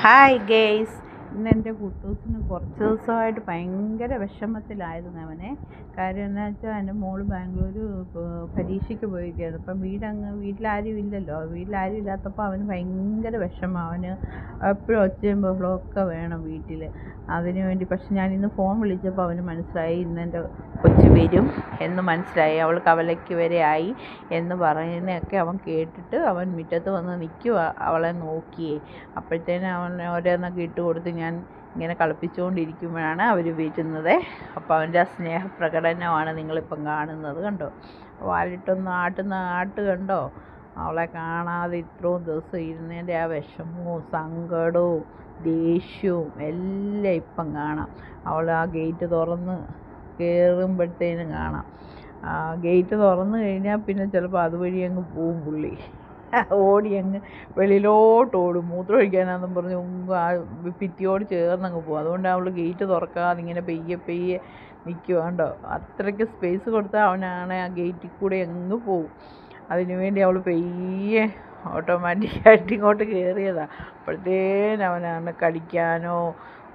Hi guys, ഇന്നെൻ്റെ കുട്ടൂസിന് കുറച്ച് ദിവസമായിട്ട് ഭയങ്കര വിഷമത്തിലായിരുന്നു അവനെ. കാര്യം എന്താ വെച്ചാൽ എൻ്റെ മോള് ബാംഗ്ലൂർ പരീക്ഷയ്ക്ക് പോയിരിക്കുകയാണ്. അപ്പം വീട്ടിലാരും ഇല്ലല്ലോ. വീട്ടിലാരും ഇല്ലാത്തപ്പോൾ അവന് ഭയങ്കര വിഷമം. അവന് എപ്പോഴും ഒച്ചയും ബഹളമൊക്കെ വേണം വീട്ടിൽ. അതിനു വേണ്ടി പക്ഷെ ഞാനിന്ന് ഫോൺ വിളിച്ചപ്പോൾ അവന് മനസ്സിലായി ഇന്നെൻ്റെ കൊച്ച് വരും എന്ന് മനസ്സിലായി. അവൾ കവലയ്ക്ക് വരെ ആയി എന്ന് പറയുന്നതൊക്കെ അവൻ കേട്ടിട്ട് അവൻ മുറ്റത്ത് വന്ന് നിൽക്കുക അവളെ നോക്കിയേ. അപ്പോഴത്തേനും അവൻ ഓരോന്നൊക്കെ ഇട്ട് കൊടുത്ത് ഞാൻ ഇങ്ങനെ കളിപ്പിച്ചുകൊണ്ടിരിക്കുമ്പോഴാണ് അവർ വരുന്നത്. അപ്പോൾ അവൻ്റെ ആ സ്നേഹപ്രകടനമാണ് നിങ്ങളിപ്പം കാണുന്നത്. കണ്ടോ, വാലിട്ടൊന്ന് ആട്ട് കണ്ടോ. അവളെ കാണാതെ ഇത്രയും ദിവസം ഇരുന്നതിൻ്റെ ആ വിഷമവും സങ്കടവും ദേഷ്യവും എല്ലാം ഇപ്പം കാണാം. അവൾ ആ ഗേറ്റ് തുറന്ന് കയറുമ്പോഴത്തേനും കാണാം. ഗേറ്റ് തുറന്നു കഴിഞ്ഞാൽ പിന്നെ ചിലപ്പോൾ അതുവഴി അങ്ങ് പോവും പുള്ളി. ഓടി അങ്ങ് വെളിയിലോട്ട് ഓടും. മൂത്രം ഒഴിക്കാനാണെന്നും പറഞ്ഞ് ആ ഭിത്തിയോട് ചേർന്നങ്ങ് പോകും. അതുകൊണ്ട് അവൾ ഗേറ്റ് തുറക്കാതെ ഇങ്ങനെ പെയ്യെ നിൽക്കുക. കണ്ടോ, അത്രയ്ക്ക് സ്പേസ് കൊടുത്താൽ അവനാണ് ആ ഗേറ്റിൽ കൂടെ അങ്ങ് പോവും. അതിനുവേണ്ടി അവൾ പെയ്യെ ഓട്ടോമാറ്റിക്കായിട്ട് ഇങ്ങോട്ട് കയറിയതാണ്. അപ്പോഴത്തേനും അവനാണ് കടിക്കാനോ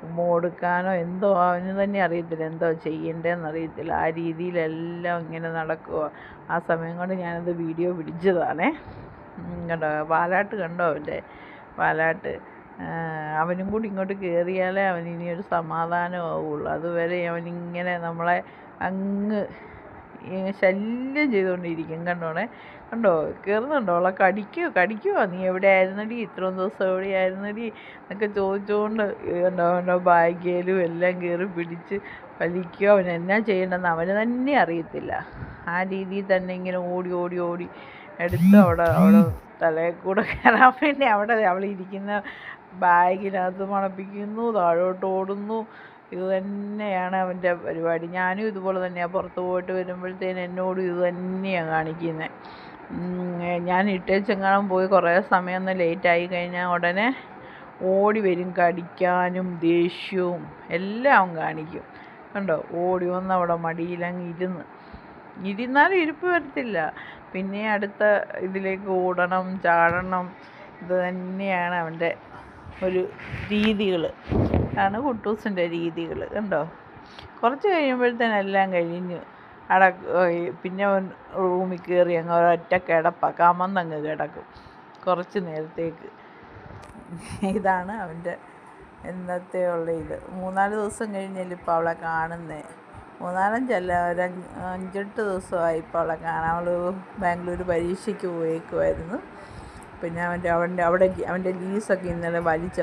ഉമ്മ കൊടുക്കാനോ എന്തോ അവന് തന്നെ അറിയത്തില്ല, എന്തോ ചെയ്യേണ്ടതെന്ന് അറിയത്തില്ല. ആ രീതിയിലെല്ലാം ഇങ്ങനെ നടക്കുക. ആ സമയം കൊണ്ട് ഞാനത് വീഡിയോ പിടിച്ചതാണേ. കണ്ടോ വാലാട്ട്, കണ്ടോ അവൻ്റെ വാലാട്ട്. അവനും കൂടി ഇങ്ങോട്ട് കയറിയാലേ അവനിനിയൊരു സമാധാനമാവുള്ളൂ. അതുവരെ അവനിങ്ങനെ നമ്മളെ അങ്ങ് ശല്യം ചെയ്തുകൊണ്ടിരിക്കും. കണ്ടോ കയറുന്നുണ്ടോ, അവളെ കടിക്കുമോ, നീ എവിടെ ആയിരുന്നടി, ഇത്രയും ദിവസം എവിടെയായിരുന്നടി എന്നൊക്കെ ചോദിച്ചുകൊണ്ട് കണ്ടോ ബാഗേലും എല്ലാം കയറി പിടിച്ച് വലിക്കുക. അവൻ എന്നാ ചെയ്യണമെന്ന് അവന് തന്നെ അറിയത്തില്ല. ആ രീതിയിൽ തന്നെ ഇങ്ങനെ ഓടി എടുത്ത് അവിടെ തലയിൽ കൂടെ കയറാൻ വേണ്ടി അവിടെ അവളിരിക്കുന്ന ബാഗിനകത്ത് മണപ്പിക്കുന്നു, താഴോട്ട് ഓടുന്നു. ഇത് തന്നെയാണ് അവൻ്റെ പരിപാടി. ഞാനും ഇതുപോലെ തന്നെയാണ്. പുറത്ത് പോയിട്ട് വരുമ്പോഴത്തേനും എന്നോടും ഇത് തന്നെയാണ് കാണിക്കുന്നത്. ഞാൻ ഇട്ടേച്ചെങ്ങാനും പോയി കുറേ സമയം ഒന്ന് ലേറ്റായി കഴിഞ്ഞാൽ ഉടനെ ഓടി വരും. കടിക്കാനും ദേഷ്യവും എല്ലാം കാണിക്കും. കണ്ടോ, ഓടി വന്ന് അവിടെ മടിയിലങ്ങ് ഇരുന്നാലും ഇരിപ്പ് വരത്തില്ല. പിന്നെ അടുത്ത ഇതിലേക്ക് ഓടണം, ചാടണം. ഇത് തന്നെയാണ് അവൻ്റെ ഒരു രീതികൾ. ആണ് കുട്ടൂസിൻ്റെ രീതികൾ. കണ്ടോ, കുറച്ച് കഴിയുമ്പോഴത്തേനും എല്ലാം കഴിഞ്ഞു പിന്നെ റൂമിൽ കയറി അങ്ങ് ഒരൊറ്റ കിടപ്പാണ്, കമന്നങ്ങ് കിടക്കും കുറച്ച് നേരത്തേക്ക്. ഇതാണ് അവൻ്റെ എന്നത്തെ ഉള്ള ഇത്. 3-4 ദിവസം കഴിഞ്ഞാൽ ഇപ്പോൾ അവളെ കാണുന്നത്. 3-5 ഒരു 5-8 ദിവസമായി ഇപ്പോൾ അവളെ കാണാൻ. അവൾ ബാംഗ്ലൂർ പരീക്ഷയ്ക്ക് പോയേക്കുമായിരുന്നു. പിന്നെ അവൻ്റെ ലീസൊക്കെ ഇന്നലെ